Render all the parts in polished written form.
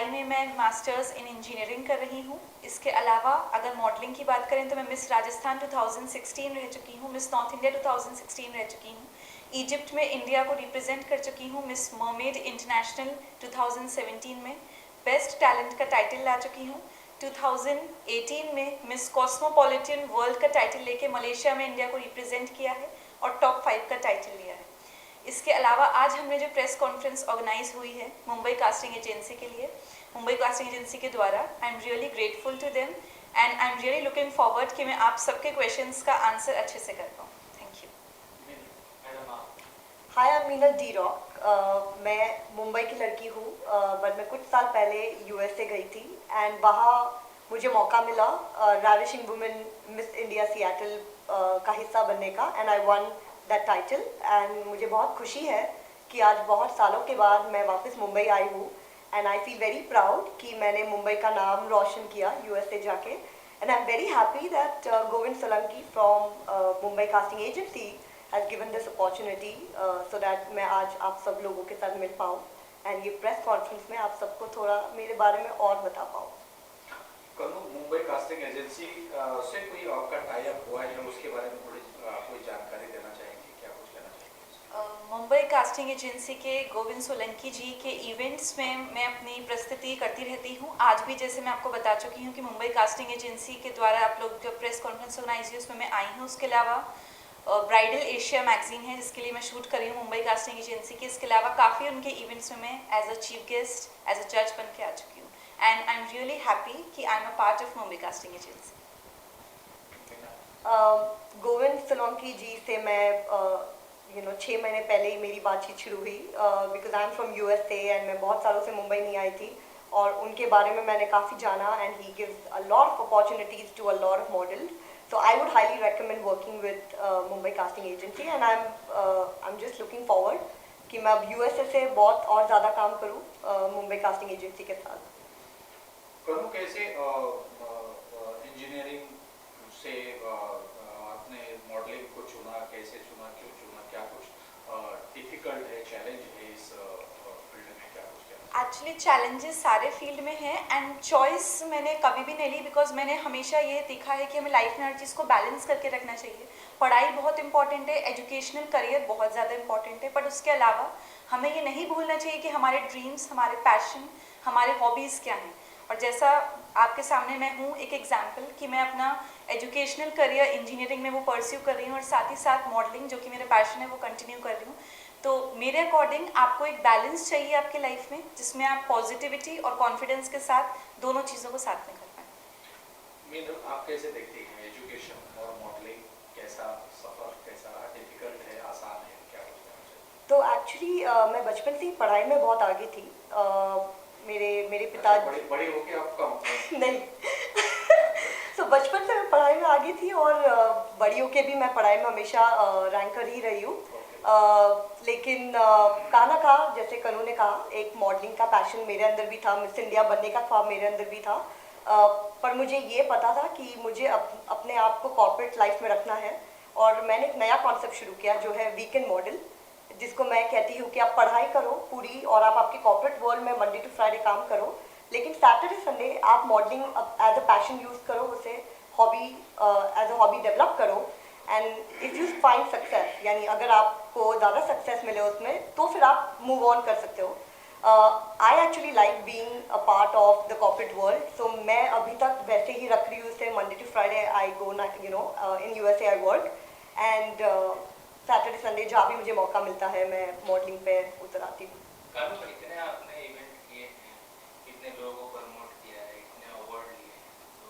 पढ़ाई में मैं मास्टर्स इन इंजीनियरिंग कर रही हूँ। इसके अलावा अगर मॉडलिंग की बात करें तो मैं मिस राजस्थान 2016 रह चुकी हूँ, मिस नॉर्थ इंडिया 2016 रह चुकी हूँ, इजिप्ट में इंडिया को रिप्रेजेंट कर चुकी हूँ, मिस मरमेड इंटरनेशनल 2017 में बेस्ट टैलेंट का टाइटल ला चुकी हूँ। 2018 में मिस कॉस्मोपॉलिटन वर्ल्ड का टाइटल लेके मलेशिया में इंडिया को रिप्रेजेंट किया है और टॉप 5 का टाइटल लिया है। इसके अलावा आज हमने जो प्रेस कॉन्फ्रेंस ऑर्गेनाइज हुई है मुंबई कास्टिंग एजेंसी के लिए, मुंबई कास्टिंग एजेंसी के द्वारा, I am really grateful to them and I am really looking forward कि मैं आप सबके क्वेश्चंस का आंसर अच्छे से कर पाऊँ। Thank you. Hi, I am Meena D rock. मैं मुंबई की लड़की हूँ, बट मैं कुछ साल पहले यूएसए गई थी एंड वहाँ मुझे मौका मिला ravishing women miss India Seattle का हिस्सा बनने का and I one that title and मुझे बहुत खुशी है कि आज बहुत सालों के बाद मैं वापस मुंबई आई हूँ and I feel very proud कि मैंने मुंबई का नाम रोशन किया यूएसए जाके and I am very happy that Govind Solanki from Mumbai casting agency has given this opportunity so that मैं आज आप सब लोगों के साथ मिल पाऊँ एंड ये प्रेस कॉन्फ्रेंस में आप सबको थोड़ा मेरे बारे में और बता पाऊँ। मुंबई कास्टिंग एजेंसी से कोई आपका टाई अप हुआ है, उसके बारे में थोड़ी कोई जानकारी देना चाहेंगे, क्या कुछ कहना चाहेंगे? मुंबई कास्टिंग एजेंसी के गोविंद सोलंकी जी के इवेंट्स में मैं अपनी प्रस्तुति करती रहती हूँ। आज भी जैसे मैं आपको बता चुकी हूँ कि मुंबई कास्टिंग एजेंसी के द्वारा आप लोग जो प्रेस कॉन्फ्रेंस ऑर्गेनाइज हुई उसमें मैं आई हूँ। उसके अलावा ब्राइडल एशिया मैगजीन है जिसके लिए मैं शूट कर रही हूँ मुंबई कास्टिंग एजेंसी के। इसके अलावा काफ़ी उनके इवेंट्स में मैं as a chief guest, as a जज बन के आ चुकी हूँ and I am really happy कि I am a part of Mumbai casting agency. Govind Solanki ji से मैं 6 महीने पहले ही मेरी बातचीत शुरू हुई because I am from USA and मैं बहुत सालों से मुंबई नहीं आई थी और उनके बारे में मैंने काफ़ी जाना and he gives a lot of opportunities to a lot of models, so I would highly recommend working with Mumbai casting agency and I am just looking forward कि मैं अब यूएसए से बहुत और ज़्यादा काम करूँ मुंबई कास्टिंग एजेंसी के साथ। करूँ कैसे इंजीनियरिंग से आपने मॉडलिंग को चुना, कैसे चुना, क्यों चुना, क्या कुछ डिफिकल्ट है, चैलेंज है इस फील्ड में, क्या कुछ क्या? एक्चुअली चैलेंजेस सारे फील्ड में हैं एंड चॉइस मैंने कभी भी नहीं ली बिकॉज मैंने हमेशा ये देखा है कि हमें लाइफ में हर चीज़ को बैलेंस करके रखना चाहिए। पढ़ाई बहुत इंपॉर्टेंट है, एजुकेशनल करियर बहुत ज़्यादा इंपॉर्टेंट है, बट उसके अलावा हमें ये नहीं भूलना चाहिए कि हमारे ड्रीम्स, हमारे पैशन, हमारे हॉबीज़ क्या हैं। और जैसा आपके सामने मैं हूँ एक एग्जाम्पल कि मैं अपना एजुकेशनल करियर इंजीनियरिंग में वो परस्यू कर रही हूँ और साथ ही साथ मॉडलिंग जो कि मेरा पैशन है वो कंटिन्यू कर रही हूँ। तो मेरे अकॉर्डिंग आपको एक बैलेंस चाहिए आपके लाइफ में जिसमें आप पॉजिटिविटी और कॉन्फिडेंस के साथ दोनों चीज़ों को साथ में कर पाएँ। मीनू, आप कैसे देखती हैं एजुकेशन और मॉडलिंग, कैसा सफ़र, कैसा डिफिकल्ट है, आसान है, क्या कुछ कहना चाहिए? तो एक्चुअली मैं बचपन से ही पढ़ाई में बहुत आगे थी। मेरे पिता बड़ी होके आप कम नहीं तो बचपन से मैं पढ़ाई में आगे थी और बड़ी होके भी मैं पढ़ाई में हमेशा रैंकर ही रही हूँ। लेकिन कहा ना कहा, जैसे कनू ने कहा, एक मॉडलिंग का पैशन मेरे अंदर भी था, मिस इंडिया बनने का ख्वाब मेरे अंदर भी था, पर मुझे ये पता था कि मुझे अपने आप को कॉर्पोरेट लाइफ में रखना है और मैंने एक नया कॉन्सेप्ट शुरू किया जो है वीकेंड मॉडल, जिसको मैं कहती हूँ कि आप पढ़ाई करो पूरी और आप आपके कॉर्पोरेट वर्ल्ड में मंडे टू फ्राइडे काम करो, लेकिन सैटरडे संडे आप modelling as a passion use करो, उसे hobby as a hobby develop करो and if you find success, यानी अगर आपको ज़्यादा सक्सेस मिले उसमें तो फिर आप मूव ऑन कर सकते हो। I actually like being a part of the corporate world, so मैं अभी तक वैसे ही रख रही हूँ उसे, Monday to Friday I go in USA I work and Saturday Sunday जहाँ भी मुझे मौका मिलता है मैं मॉडलिंग पे उतर आती हूँ। कितने आपने इवेंट किए हैं, कितने लोगों को प्रमोट किया है, कितने अवार्ड लिए हैं, तो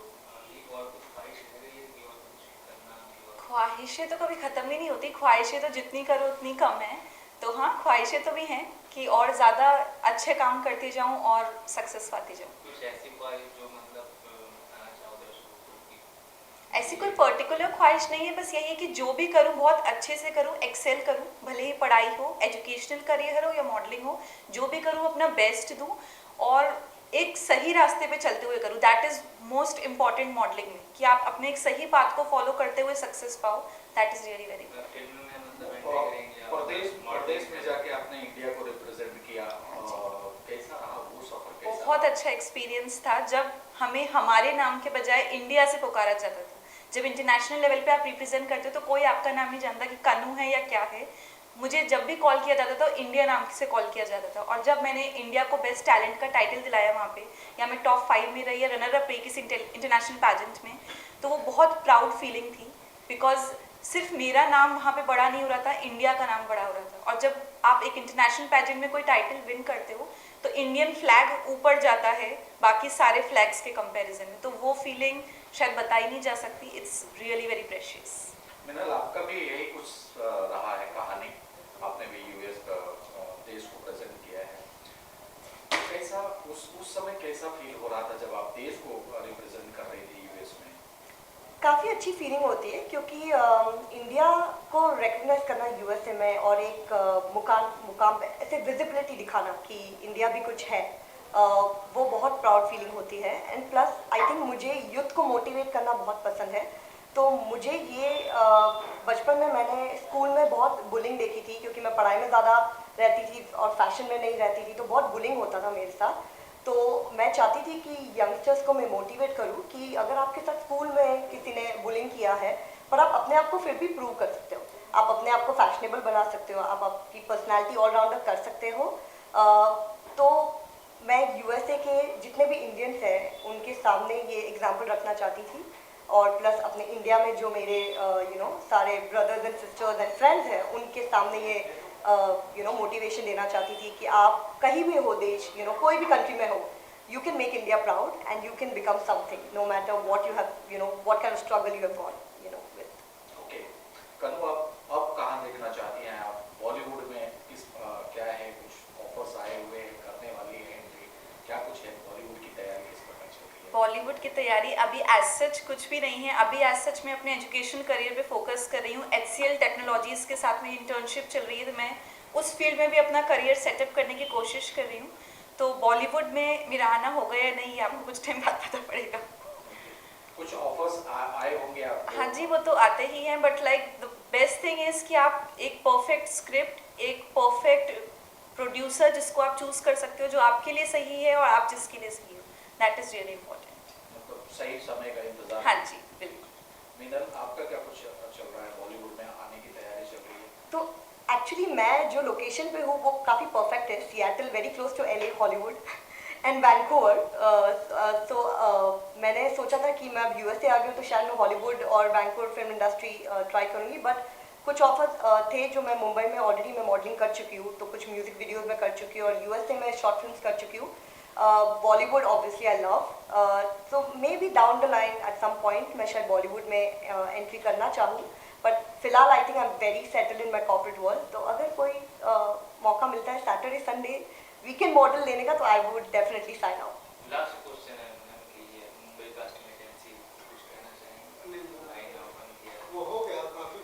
एक और कुछ ख्वाहिश है कि और कुछ करना? ख्वाहिशें तो कभी ख़त्म ही नहीं होती, ख्वाहिशें तो जितनी करो उतनी कम है। तो हाँ, ख्वाहिशें तो भी हैं कि और ज़्यादा अच्छे काम करती जाऊँ और सक्सेस पाती जाऊँ। कुछ ऐसी ख्वाहिश जो मतलब बताना चाहो दर्शकों को? ऐसी कोई पर्टिकुलर ख्वाहिश नहीं है, बस यही है कि जो भी करूँ बहुत अच्छे से करूँ, एक्सेल करूँ, भले ही पढ़ाई हो, एजुकेशनल करियर हो या मॉडलिंग हो, जो भी करूँ अपना बेस्ट दूँ और एक सही रास्ते पे चलते हुए करूँ। That is most important modelling में, कि आप अपने एक सही पाथ को फॉलो करते हुए सक्सेस पाओ। That is really very good. Film में मतलब एंट्री करेंगे, प्रदेश में जाके आपने इंडिया को रिप्रेजेंट किया, कैसा रहा वो सफर? कैसा बहुत अच्छा एक्सपीरियंस था जब हमें हमारे नाम के बजाय इंडिया से पुकारा जाता था। जब इंटरनेशनल लेवल पे आप रिप्रेजेंट करते हो तो कोई आपका नाम नहीं जानता कि कनू है या क्या है। मुझे जब भी कॉल किया जाता था तो इंडिया नाम से कॉल किया जाता था, और जब मैंने इंडिया को बेस्ट टैलेंट का टाइटल दिलाया वहाँ पे, या मैं टॉप 5 में रही या रनर अप रही किसी इंटरनेशनल पैजेंट में, तो वो बहुत प्राउड फीलिंग थी। बिकॉज सिर्फ मेरा नाम वहाँ पे बड़ा नहीं हो रहा था, इंडिया का नाम बड़ा हो रहा था। और जब आप एक इंटरनेशनल पैजेंट में कोई टाइटल विन करते हो तो इंडियन फ्लैग ऊपर जाता है बाकी सारे फ्लैग्स के कंपैरिजन में, तो वो फीलिंग शायद बताई नहीं जा सकती। It's really very precious. मिनल, आपका भी यही कुछ रहा है कहानी, आपने भी यूएस का देश को प्रेजेंट किया है। कैसा उस समय कैसा फील हो रहा था जब आप देश को रिप्रेजेंट कर रही थी यूएस में? काफ़ी अच्छी फीलिंग होती है क्योंकि इंडिया को रिकग्नाइज करना यूएसए में और एक मुकाम पे ऐसे विजिबिलिटी दिखाना कि इंडिया भी कुछ है, वो बहुत प्राउड फीलिंग होती है। एंड प्लस आई थिंक मुझे यूथ को मोटिवेट करना बहुत पसंद है, तो मुझे ये बचपन में मैंने स्कूल में बहुत बुलिंग देखी थी क्योंकि मैं पढ़ाई में ज़्यादा रहती थी और फैशन में नहीं रहती थी, तो बहुत बुलिंग होता था मेरे साथ। तो मैं चाहती थी कि यंगस्टर्स को मैं मोटिवेट करूं कि अगर आपके साथ स्कूल में किसी ने बुलिंग किया है पर आप अपने आप को फिर भी प्रूव कर सकते हो, आप अपने आप को फैशनेबल बना सकते हो, आप आपकी पर्सनालिटी ऑलराउंडर कर सकते हो। तो मैं यूएसए के जितने भी इंडियंस हैं उनके सामने ये एग्जाम्पल रखना चाहती थी, और प्लस अपने इंडिया में जो मेरे सारे brothers and sisters and friends हैं उनके सामने ये मोटिवेशन देना चाहती थी कि आप कहीं भी हो देश, कोई भी कंट्री में हो, you can make India proud and you can become something no matter what you have, what kind of struggle you have gone with. Okay, Kanu, आप अब कहाँ देखना चाहती हैं आप? बॉलीवुड में किस क्या है, कुछ ऑफर्स आए हुए हैं, करने वाली हैं एंट्री, क्या कुछ है? बॉलीवुड की तैयारी किस प्रकार चल रही है? बॉलीवुड की तैयारी अभी एज सच कुछ भी नहीं है। अभी एज सच मैं अपने एजुकेशन करियर पे फोकस कर रही हूँ। HCL टेक्नोलॉजीज़ के साथ मेरी इंटर्नशिप चल रही है, तो मैं उस फील्ड में भी अपना करियर सेटअप करने की कोशिश कर रही हूँ। तो बॉलीवुड में मेरा आना होगा या नहीं, आपको कुछ टाइम बाद पता पड़ेगा। कुछ ऑफर्स आए होंगे आपको? हाँ जी, वो तो आते ही हैं, but like the best thing is कि आप एक परफेक्ट स्क्रिप्ट, एक परफेक्ट प्रोड्यूसर जिसको आप चूज़ कर सकते हो, जो आपके लिए सही है और आप जिसके लिए सही हो, दैट इज़ रियली इम्पोर्टेंट। मतलब सही समय का इंतजार। हाँ जी, बिल्कुल। मिनल, आपका क्या कुछ चल रहा है? बॉलीवुड में आने की तैयारी चल रही है? तो एक्चुअली मैं जो लोकेशन पे हूँ वो काफ़ी परफेक्ट है, Seattle, very close to LA, Hollywood and Vancouver. तो मैंने सोचा था कि मैं अब यूएसए आ गई हूँ तो शायद मैं हॉलीवुड और वैंकूवर फिल्म इंडस्ट्री ट्राई करूँगी, बट कुछ ऑफर थे जो मैं मुंबई में ऑलरेडी मैं मॉडलिंग कर चुकी हूँ, तो कुछ म्यूजिक वीडियोज में कर चुकी हूँ, और यूएसए में शॉर्ट फिल्म्स कर चुकी हूँ। Bollywood obviously I love, so maybe down the line at some point मैं शायद बॉलीवुड में एंट्री करना चाहूँ, बट फिलहाल I think I am very settled in my corporate world. तो अगर कोई मौका मिलता है सैटरडे संडे वीकेंड मॉडल लेने का तो I would definitely sign out. Last question है मैम कि ये मुंबई कास्टिंग एजेंसी कुछ कहना चाहेंगे? लाइन ओपन किया है। वो हो गया काफी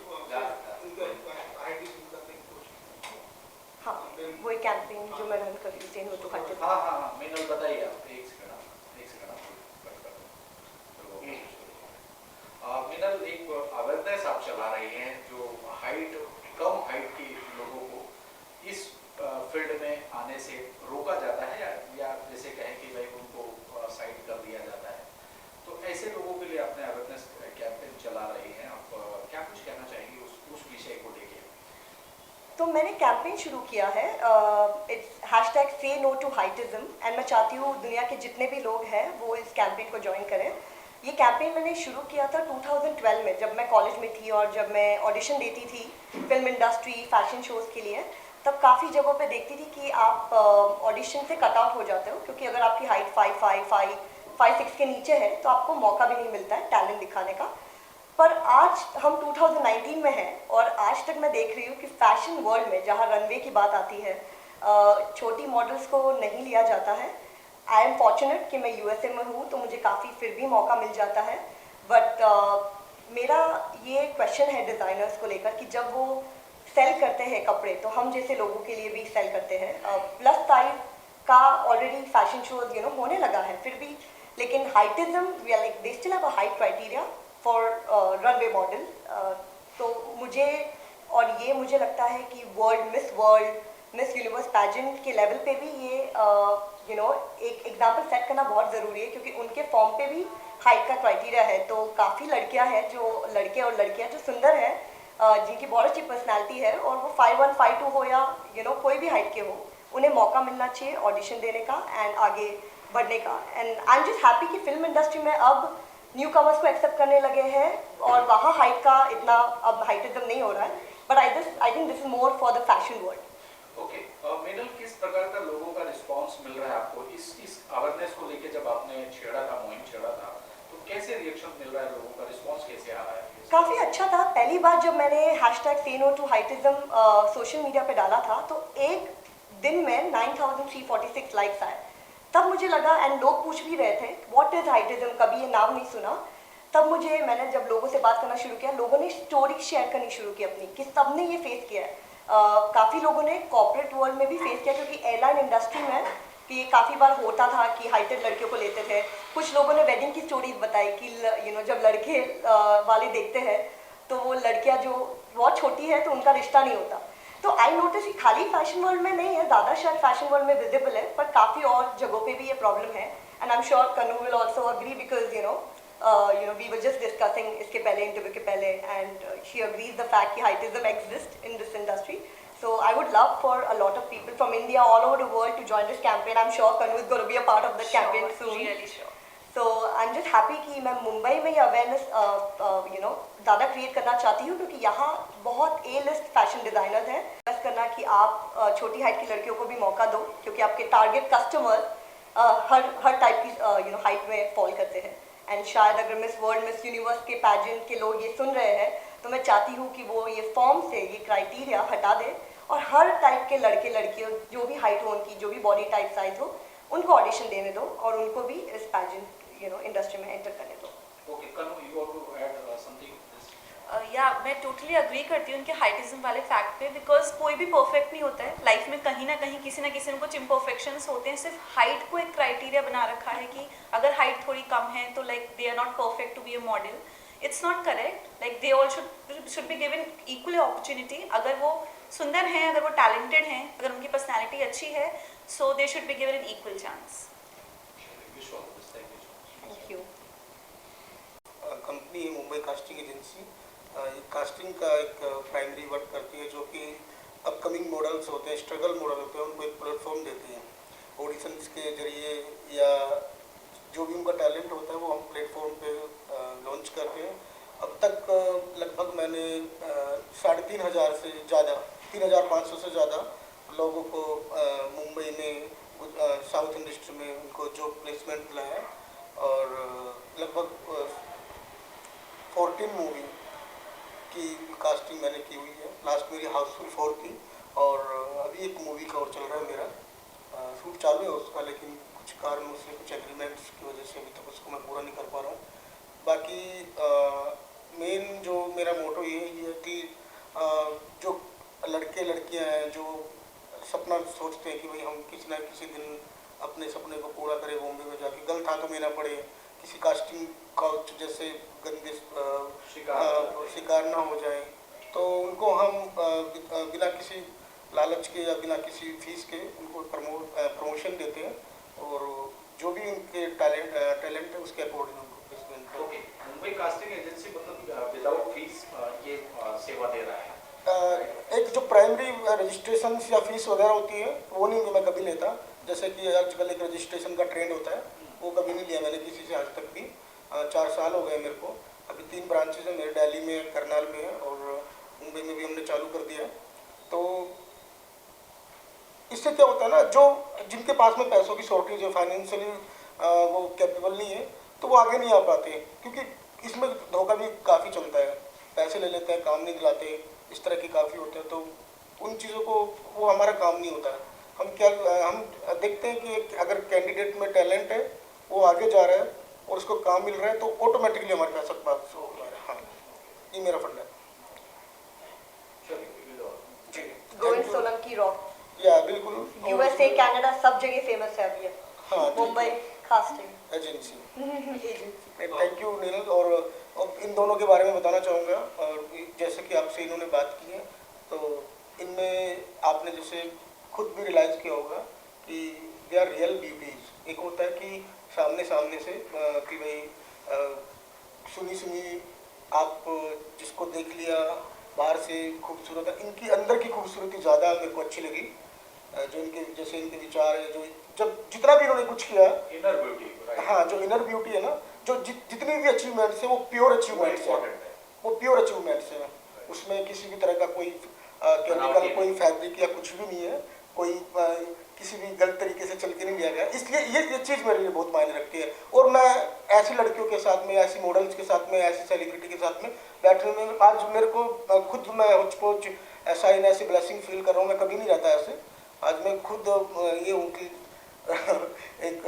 हाँ, वो एक कैंपेन जो मैं रन कर रही हूँ, सेन हो तो खर्चे। हाँ हाँ हाँ, मिनल बताइए आप। एक सेकंड आप कट कर दो। मिनल, एक अवेयरनेस आप चला रही हैं जो कम हाइट के लोगों को इस फील्ड में आने से रोका जाता है, या जैसे कहें कि भाई उनको साइड कर दिया जाता है, तो ऐसे लोगों के लिए आपने अवेयरनेस कैंपेन चला रही हैं, आप क्या कुछ कहना चाहेंगे उस विषय को लेके? तो मैंने कैंपेन शुरू किया है, इट्स #SayNoToHeightism, एंड मैं चाहती हूँ दुनिया के जितने भी लोग हैं वो इस कैंपेन को ज्वाइन करें। ये कैंपेन मैंने शुरू किया था 2012 में, जब मैं कॉलेज में थी और जब मैं ऑडिशन देती थी फिल्म इंडस्ट्री, फैशन शोज़ के लिए, तब काफ़ी जगहों पे देखती थी कि आप ऑडिशन से कट आउट हो जाते हो, क्योंकि अगर आपकी हाइट 5'6" के नीचे है तो आपको मौका भी नहीं मिलता है टैलेंट दिखाने का। पर आज हम 2019 में हैं और आज तक मैं देख रही हूँ कि फैशन वर्ल्ड में जहाँ रनवे की बात आती है, छोटी मॉडल्स को नहीं लिया जाता है। आई एम फॉर्चुनेट कि मैं यूएसए में हूँ तो मुझे काफ़ी फिर भी मौका मिल जाता है, बट मेरा ये क्वेश्चन है डिज़ाइनर्स को लेकर कि जब वो सेल करते हैं कपड़े तो हम जैसे लोगों के लिए भी सेल करते हैं। प्लस साइज का ऑलरेडी फैशन शोज होने लगा है फिर भी, लेकिन heightism we are like they still have a height criteria for runway model. तो मुझे लगता है कि Miss World, Miss Universe pageant के लेवल पे भी ये एक एग्जाम्पल सेट करना बहुत ज़रूरी है, क्योंकि उनके फॉर्म पे भी हाइट का क्राइटेरिया है। तो काफ़ी लड़कियां हैं, जो लड़के और लड़कियां जो सुंदर हैं, जिनकी बहुत अच्छी पर्सनैलिटी है, और वो 5'1", 5'2" हो या कोई भी हाइट के हो, उन्हें मौका मिलना चाहिए ऑडिशन देने का एंड आगे बढ़ने का। And I am just happy कि फिल्म इंडस्ट्री में अब न्यू कमर्स को एक्सेप्ट करने लगे हैं, और वहाँ हाइट का इतना अब हाइटिज्म नहीं हो रहा है। But I think this is more for the fashion world. Okay, Meenal, किस प्रकार का लोगों का रिस्पांस मिल रहा है आपको इस अवेयरनेस को लेके? जब आपने छेड़ा था, मुहिम छेड़ा था, तो कैसे रिएक्शन मिल रहा है लोगों का? रिस्पांस कैसे आ रहा है? काफ़ी अच्छा था। पहली बार जब मैंने #SayNoToHeightism सोशल मीडिया पे डाला था, तो एक दिन में 9346 लाइक्स आए। तब मुझे लगा, एंड लोग पूछ भी रहे थे व्हाट इज़ हाइटिज्म, कभी ये नाम नहीं सुना। तब मैंने जब लोगों से बात करना शुरू किया, लोगों ने स्टोरी शेयर करनी शुरू की अपनी, कि सबने ये फेस किया है। काफ़ी लोगों ने कॉर्पोरेट वर्ल्ड में भी फेस किया, क्योंकि एयरलाइन इंडस्ट्री में कि ये काफ़ी बार होता था कि हाइटेड लड़कियों को लेते थे। कुछ लोगों ने वेडिंग की स्टोरीज बताई कि जब लड़के वाले देखते हैं तो वो लड़कियां जो बहुत छोटी है तो उनका रिश्ता नहीं होता। तो आई नोटिस कि खाली फैशन वर्ल्ड में नहीं है, ज़्यादा शायद फैशन वर्ल्ड में विजिबल है, पर काफ़ी और जगहों पे भी ये प्रॉब्लम है। And I am sure Kannu will also agree, because we were just discussing इसके पहले, इंटरव्यू के पहले, and she agrees the fact कि heightism exist in this industry. So I would love for a lot of people from India, all over the world, to join this campaign. I'm sure Kanu is going to be a part of the campaign soon. Really sure. So I'm just happy कि मैं मुंबई में ये awareness ज़्यादा create करना चाहती हूँ, क्योंकि यहाँ बहुत A-list फैशन डिज़ाइनर्स हैं। बस करना कि आप छोटी हाइट की लड़कियों को भी मौका दो, क्योंकि आपके टारगेट कस्टमर हर टाइप की हाइट में फॉल करते हैं। एंड शायद अगर मिस वर्ल्ड, मिस यूनिवर्स के पैजेंट के लोग ये सुन रहे हैं, तो मैं चाहती हूँ कि वो ये फॉर्म से ये क्राइटेरिया हटा दें, और हर टाइप के लड़के लड़कियों, जो भी हाइट हो उनकी, जो भी बॉडी टाइप साइज हो, उनको ऑडिशन देने दो, और उनको भी इस पैजेंट इंडस्ट्री में एंटर करने दो। Okay, Kanu, you want to add something to this? या मैं टोटली अग्री करती हूँ उनके हाइटिज्म वाले फैक्ट पे, बिकॉज कोई भी परफेक्ट नहीं होता है लाइफ में। कहीं ना कहीं किसी ना किसी में कुछ इम्परफेक्शंस होते हैं। सिर्फ हाइट को एक क्राइटेरिया बना रखा है कि अगर हाइट थोड़ी कम है तो like they are not perfect to be a model. It's not correct. Like they all should be given equal opportunity. अगर वो सुंदर हैं, अगर वो टैलेंटेड हैं, अगर उनकी पर्सनैलिटी अच्छी है, so they should be given an equal chance. Thank you. Company है मुंबई कास्टिंग एजेंसी। कास्टिंग का एक प्राइमरी वर्क करती है, जो कि अपकमिंग मॉडल्स होते हैं, स्ट्रगल मॉडल होते हैं, उनको एक प्लेटफॉर्म देती है ऑडिशंस के जरिए, या जो भी उनका टैलेंट होता है वो हम प्लेटफॉर्म पे लॉन्च करते हैं। अब तक लगभग मैंने 3,500 से ज़्यादा, 3,500 से ज़्यादा लोगों को मुंबई में, साउथ इंडस्ट्री में उनको जॉब प्लेसमेंट मिला है, और लगभग 14 मूवी की कास्टिंग मैंने की हुई है। लास्ट मेरी हाउसफुल 4 थी, और अभी एक मूवी का और चल रहा है मेरा, शूट चालू है उसका, लेकिन कुछ कारणों से, कुछ एग्रीमेंट्स की वजह से अभी तक उसको मैं पूरा नहीं कर पा रहा हूँ। बाकी मेन जो मेरा मोटो ये है कि जो लड़के लड़कियां हैं जो सपना सोचते हैं कि भाई हम किसी ना किसी दिन अपने सपने को पूरा करें, बॉम्बे में जाके गलत हाथों में ना पड़े, किसी कास्टिंग काउच जैसे गंदे शिकार ना हो जाए, तो उनको हम बिना किसी लालच के या बिना किसी फीस के उनको प्रमोशन देते हैं, और जो भी उनके टैलेंट है उसके अकॉर्डिंग उनको placement. Okay, Mumbai casting agency मतलब विदाउट फीस ये सेवा दे रहा है। एक जो प्राइमरी रजिस्ट्रेशन या फीस वगैरह होती है वो नहीं मैं कभी लेता। जैसे कि आजकल एक रजिस्ट्रेशन का ट्रेंड होता है, वो कभी नहीं लिया मैंने किसी से आज तक भी। 4 साल हो गए मेरे को। अभी 3 ब्रांचेज हैं मेरे, दिल्ली में, करनाल में है, और मुंबई में भी हमने चालू कर दिया है। तो इससे क्या होता है ना, जो जिनके पास में पैसों की शॉर्टेज है, फाइनेंशियली वो कैपेबल नहीं है, तो वो आगे नहीं आ पाते, क्योंकि इसमें धोखा भी काफ़ी चलता है। पैसे ले लेते हैं, काम नहीं दिलाते, इस तरह के काफ़ी होते हैं। तो उन चीज़ों को, वो हमारा काम नहीं होता है। हम देखते हैं कि अगर कैंडिडेट में टैलेंट है, वो आगे जा रहा है और उसको काम मिल रहा है, तो ऑटोमेटिकली हमारे पास सब बात हो रहा है। हाँ, ये मेरा फंड है। गोविंद सोलंकी रॉक, या बिल्कुल, USA, कनाडा, सब जगह फेमस है अभी। हाँ, Mumbai casting agency. Agency. Thank you Neeraj. और इन दोनों के बारे में बताना चाहूँगा, और जैसे कि आपसे इन्होंने बात की है, तो इनमें आपने जैसे खुद भी रियलाइज़ किया होगा कि दे आर रियल ब्यूटीज़। एक होता है कि सामने सामने से कि भाई सुनी सुनी आप जिसको देख लिया बाहर से खूबसूरत है, इनकी अंदर की खूबसूरती ज़्यादा मेरे को अच्छी लगी। जो इनके जैसे इनके विचार है, जो जब जितना भी इन्होंने कुछ किया, इनर ब्यूटी, हाँ जो इनर ब्यूटी है ना, जो जितनी भी अचीवमेंट्स है वो प्योर अचीवमेंट्स है, वो प्योर अचीवमेंट्स है। उसमें किसी भी तरह का कोई केमिकल, कोई फैब्रिक या कुछ भी नहीं है, कोई किसी भी गलत तरीके से चल के नहीं लिया गया। इसलिए ये चीज़ मेरे लिए बहुत मायने रखती है। और मैं ऐसी लड़कियों के साथ में, ऐसी मॉडल्स के साथ में, ऐसी सेलिब्रिटी के साथ में बैठने में आज मेरे को खुद मैं कुछ ऐसा ही ऐसी ब्लेसिंग फील कर रहा हूँ। मैं कभी नहीं रहता ऐसे। आज मैं खुद ये हूँ कि एक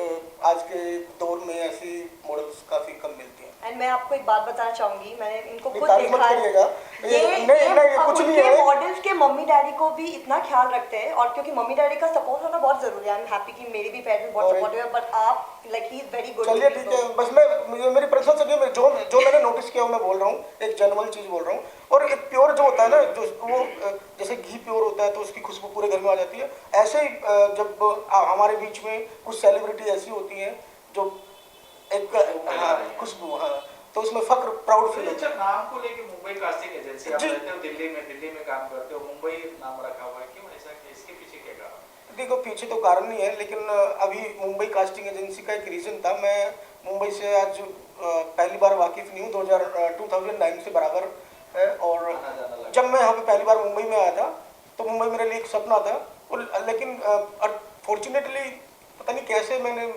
आज के दौर में ऐसी मॉडल्स काफ़ी कम मिलती हैं। एंड मैं आपको एक बात बताना चाहूंगी, मैंने इनको खुद तारीफ मत देखा करिएगा। है। ये कुछ नहीं है। मॉडल्स के मम्मी डैडी को भी इतना ख्याल रखते हैं, और क्योंकि मम्मी डैडी का सपोर्ट होना बहुत जरूरी है। आई एम हैप्पी कि मेरी भी पेरेंट्स बहुत सपोर्टिव है, बट आप like he is very good. चलिए ठीक है, बस मैं मेरी पर्सनल से नहीं, जो मैंने नोटिस किया मैं बोल रहा हूँ, एक जेन्युइन चीज़ बोल रहा हूँ। और एक प्योर जो होता है ना, जो वो जैसे घी प्योर होता है तो उसकी खुशबू पूरे घर में आ जाती है, ऐसे ही जब हमारे बीच में कुछ सेलिब्रिटी ऐसी होती हैं जो एक खुशबू, हाँ, तो उसमें फख्र, प्राउड फील होता है। नाम को लेके मुंबई कास्टिंग एजेंसी, आप रहते हो दिल्ली में काम करते हो, मुंबई नाम रखा हुआ है, क्यों ऐसा? इसके पीछे क्या कारण? देखो पीछे तो कारण नहीं है, लेकिन अभी मुंबई कास्टिंग एजेंसी का एक रीज़न था। मैं मुंबई से आज पहली बार वाकिफ़ नहीं हूँ, 2009 से बराबर है। और जब मैं यहाँ पे पहली बार मुंबई में आया था तो मुंबई मेरे लिए एक सपना था, लेकिन फॉर्चुनेटली पता नहीं कैसे मैंने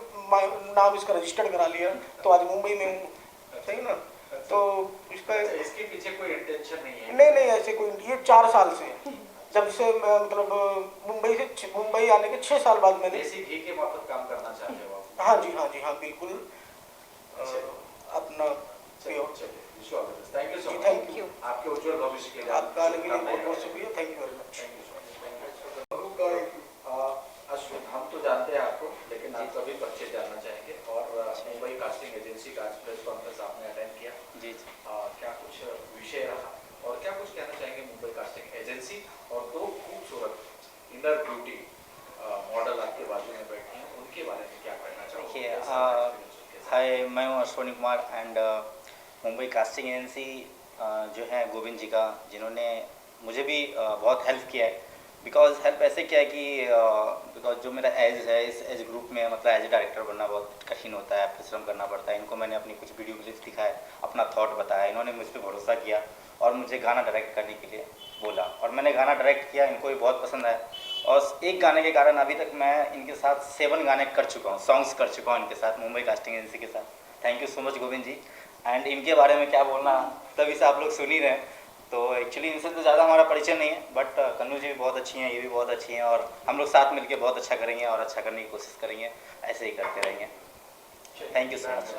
नाम इसका रजिस्टर्ड करा लिया, तो आज मुंबई में हूँ। सही ना? तो इसका इसके पीछे कोई इंटेंशन नहीं है? नहीं ऐसे कोई, ये 4 साल से, जब से मतलब मुंबई आने के 6 साल बाद मैंने देसी घी के मार्फत काम करना चाहते हो आप? हाँ जी हाँ बिल्कुल। अपना thank you so much. Thank you. आपके उज्जवल भविष्य के लिए आपका आने के लिए बहुत बहुत शुक्रिया। Thank you very much. Ashwin, हम तो जानते हैं आपको, लेकिन आप सभी बच्चे जानना चाहेंगे। और मुंबई कास्टिंग एजेंसी का आज प्रेस कॉन्फ्रेंस आपने अटेंड किया जी। क्या कुछ विषय रहा और क्या कुछ कहना चाहेंगे मुंबई कास्टिंग एजेंसी और 2 खूबसूरत इनर ब्यूटी मॉडल आपके बाजू में बैठी हैं, उनके बारे में क्या कहना चाहोगे? हाय, मैं हूँ Ashwini Kumar and Mumbai casting agency जो है गोविंद जी का, जिन्होंने मुझे भी बहुत हेल्प किया है। बिकॉज हेल्प ऐसे किया है कि बिकॉज जो मेरा एज है, इस एज ग्रुप में मतलब एज डायरेक्टर बनना बहुत कठिन होता है, परिश्रम करना पड़ता है। इनको मैंने अपनी कुछ वीडियो क्लिप्स दिखाए, अपना थॉट बताया, इन्होंने मुझ पर भरोसा किया और मुझे गाना डायरेक्ट करने के लिए बोला, और मैंने गाना डायरेक्ट किया, इनको भी बहुत पसंद आया। और एक गाने के कारण अभी तक मैं इनके साथ 7 गाने कर चुका हूँ, सॉन्ग्स कर चुका हूँ इनके साथ, मुंबई कास्टिंग एजेंसी के साथ। Thank you so much Govind ji. And इनके बारे में क्या बोलना, तभी से आप लोग सुन ही रहे हैं। तो एक्चुअली इनसे तो ज़्यादा हमारा परिचय नहीं है, बट कन्नू जी भी बहुत अच्छी हैं, ये भी बहुत अच्छी हैं, और हम लोग साथ मिलकर बहुत अच्छा करेंगे और अच्छा करने की कोशिश करेंगे, ऐसे ही करते रहेंगे। Thank you so much.